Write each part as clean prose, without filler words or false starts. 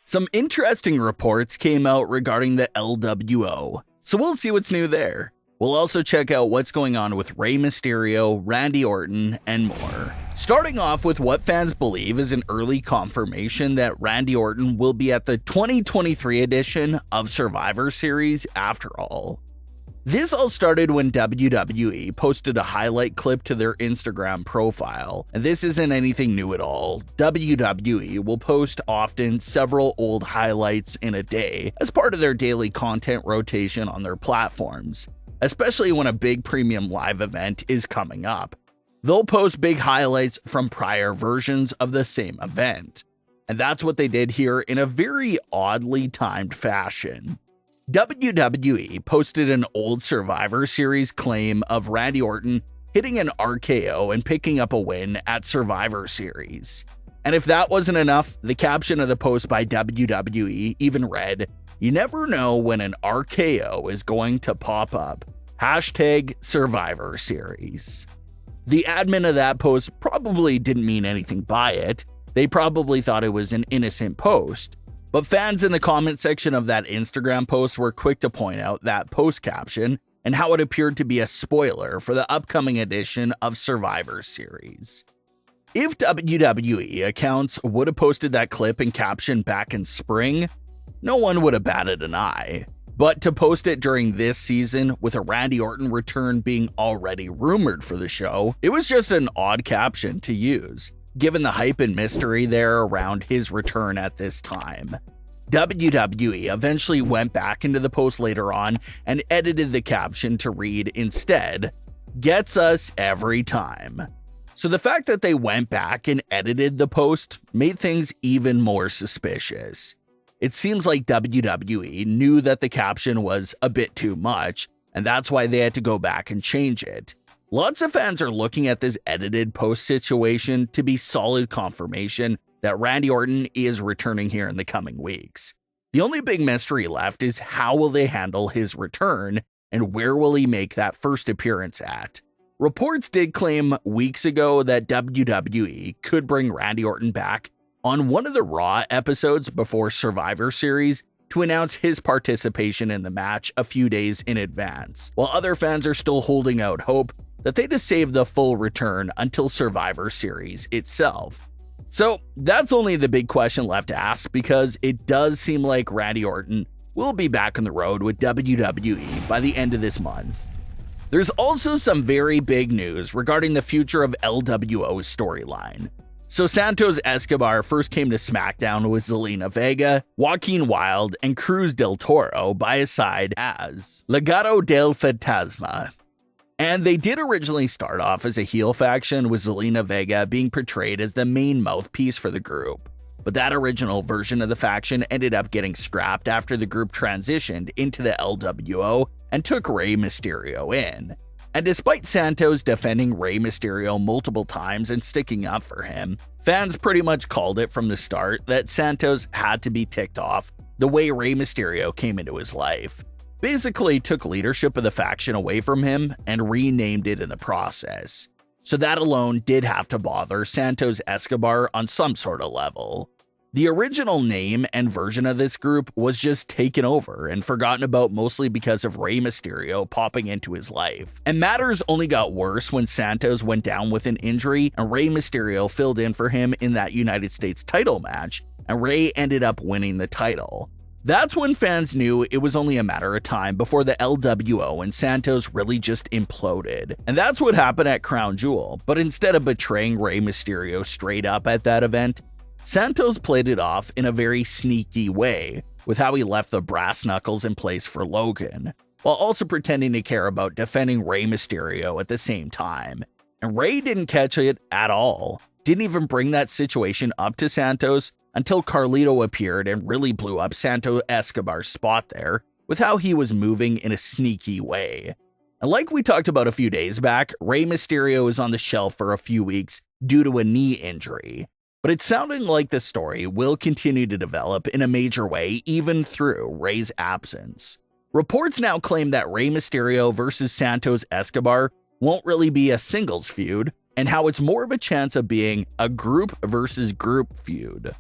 Some interesting reports came out regarding the LWO, so we'll see what's new there. We'll also check out what's going on with Rey Mysterio, Randy Orton, and more. Starting off with what fans believe is an early confirmation that Randy Orton will be at the 2023 edition of Survivor Series after all. This all started when WWE posted a highlight clip to their Instagram profile, and this isn't anything new at all. WWE will post often several old highlights in a day as part of their daily content rotation on their platforms, especially when a big premium live event is coming up. They'll post big highlights from prior versions of the same event, and that's what they did here in a very oddly timed fashion. WWE posted an old Survivor Series claim of Randy Orton hitting an RKO and picking up a win at Survivor Series. And if that wasn't enough, the caption of the post by WWE even read, "You never know when an RKO is going to pop up. Hashtag Survivor Series." The admin of that post probably didn't mean anything by it. They probably thought it was an innocent post. But fans in the comment section of that Instagram post were quick to point out that post caption and how it appeared to be a spoiler for the upcoming edition of Survivor Series. If WWE accounts would have posted that clip and caption back in spring, no one would have batted an eye. But to post it during this season with a Randy Orton return being already rumored for the show, it was just an odd caption to use, given the hype and mystery there around his return at this time. WWE eventually went back into the post later on and edited the caption to read instead, "Gets us every time." So the fact that they went back and edited the post made things even more suspicious. It seems like WWE knew that the caption was a bit too much, and that's why they had to go back and change it. Lots of fans are looking at this edited post situation to be solid confirmation that Randy Orton is returning here in the coming weeks. The only big mystery left is how will they handle his return and where will he make that first appearance at? Reports did claim weeks ago that WWE could bring Randy Orton back on one of the Raw episodes before Survivor Series to announce his participation in the match a few days in advance, while other fans are still holding out hope that they just save the full return until Survivor Series itself. So that's only the big question left to ask, because it does seem like Randy Orton will be back on the road with WWE by the end of this month. There's also some very big news regarding the future of LWO's storyline. So Santos Escobar first came to SmackDown with Zelina Vega, Joaquin Wilde, and Cruz del Toro by his side as Legado del Fantasma. And they did originally start off as a heel faction, with Zelina Vega being portrayed as the main mouthpiece for the group. But that original version of the faction ended up getting scrapped after the group transitioned into the LWO and took Rey Mysterio in. And despite Santos defending Rey Mysterio multiple times and sticking up for him, fans pretty much called it from the start that Santos had to be ticked off the way Rey Mysterio came into his life. Basically took leadership of the faction away from him and renamed it in the process. So that alone did have to bother Santos Escobar on some sort of level. The original name and version of this group was just taken over and forgotten about, mostly because of Rey Mysterio popping into his life. And matters only got worse when Santos went down with an injury and Rey Mysterio filled in for him in that United States title match, and Rey ended up winning the title. That's when fans knew it was only a matter of time before the LWO and Santos really just imploded. And that's what happened at Crown Jewel, but instead of betraying Rey Mysterio straight up at that event, Santos played it off in a very sneaky way, with how he left the brass knuckles in place for Logan, while also pretending to care about defending Rey Mysterio at the same time. And Rey didn't catch it at all, didn't even bring that situation up to Santos until Carlito appeared and really blew up Santos Escobar's spot there with how he was moving in a sneaky way. And like we talked about a few days back, Rey Mysterio is on the shelf for a few weeks due to a knee injury. But it's sounding like the story will continue to develop in a major way even through Rey's absence. Reports now claim that Rey Mysterio versus Santos Escobar won't really be a singles feud, and how it's more of a chance of being a group versus group feud,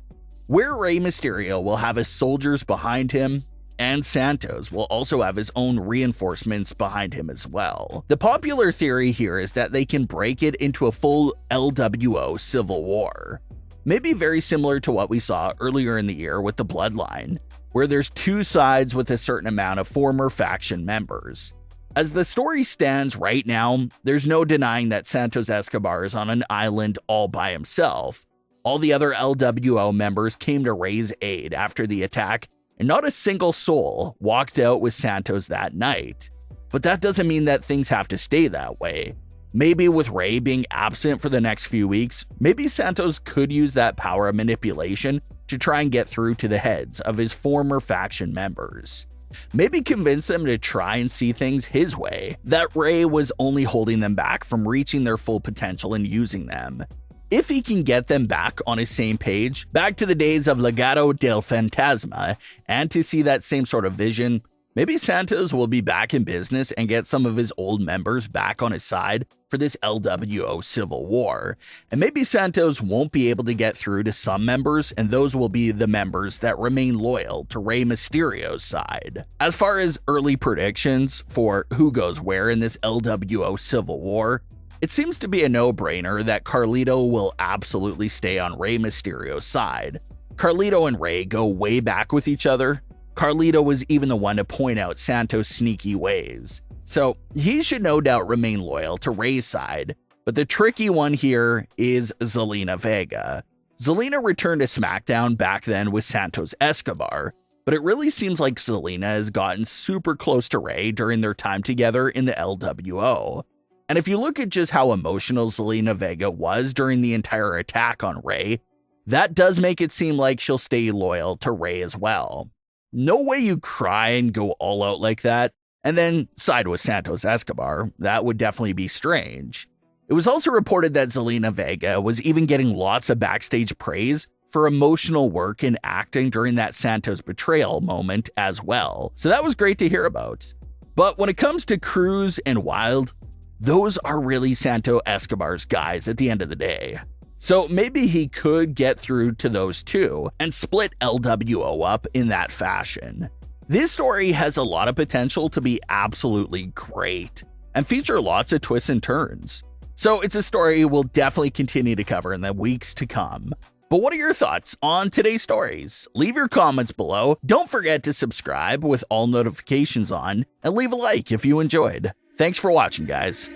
where Rey Mysterio will have his soldiers behind him, and Santos will also have his own reinforcements behind him as well. The popular theory here is that they can break it into a full LWO civil war, maybe very similar to what we saw earlier in the year with the Bloodline, where there's two sides with a certain amount of former faction members. As the story stands right now, there's no denying that Santos Escobar is on an island all by himself. All the other LWO members came to Rey's aid after the attack, and not a single soul walked out with Santos that night. But that doesn't mean that things have to stay that way. Maybe with Rey being absent for the next few weeks, maybe Santos could use that power of manipulation to try and get through to the heads of his former faction members. Maybe convince them to try and see things his way, that Rey was only holding them back from reaching their full potential and using them. If he can get them back on his same page, back to the days of Legado del Fantasma, and to see that same sort of vision, maybe Santos will be back in business and get some of his old members back on his side for this LWO Civil War. And maybe Santos won't be able to get through to some members, and those will be the members that remain loyal to Rey Mysterio's side. As far as early predictions for who goes where in this LWO Civil War, it seems to be a no-brainer that Carlito will absolutely stay on Rey Mysterio's side. Carlito and Rey go way back with each other. Carlito was even the one to point out Santos' sneaky ways, so he should no doubt remain loyal to Rey's side. But the tricky one here is Zelina Vega. Zelina returned to SmackDown back then with Santos Escobar, but it really seems like Zelina has gotten super close to Rey during their time together in the LWO. And if you look at just how emotional Zelina Vega was during the entire attack on Rey, that does make it seem like she'll stay loyal to Rey as well. No way you cry and go all out like that, and then side with Santos Escobar. That would definitely be strange. It was also reported that Zelina Vega was even getting lots of backstage praise for emotional work and acting during that Santos betrayal moment as well. So that was great to hear about. But when it comes to Cruz and Wilde, those are really Santos Escobar's guys at the end of the day. So maybe he could get through to those two and split LWO up in that fashion. This story has a lot of potential to be absolutely great and feature lots of twists and turns. So it's a story we'll definitely continue to cover in the weeks to come. But what are your thoughts on today's stories? Leave your comments below. Don't forget to subscribe with all notifications on, and leave a like if you enjoyed. Thanks for watching, guys.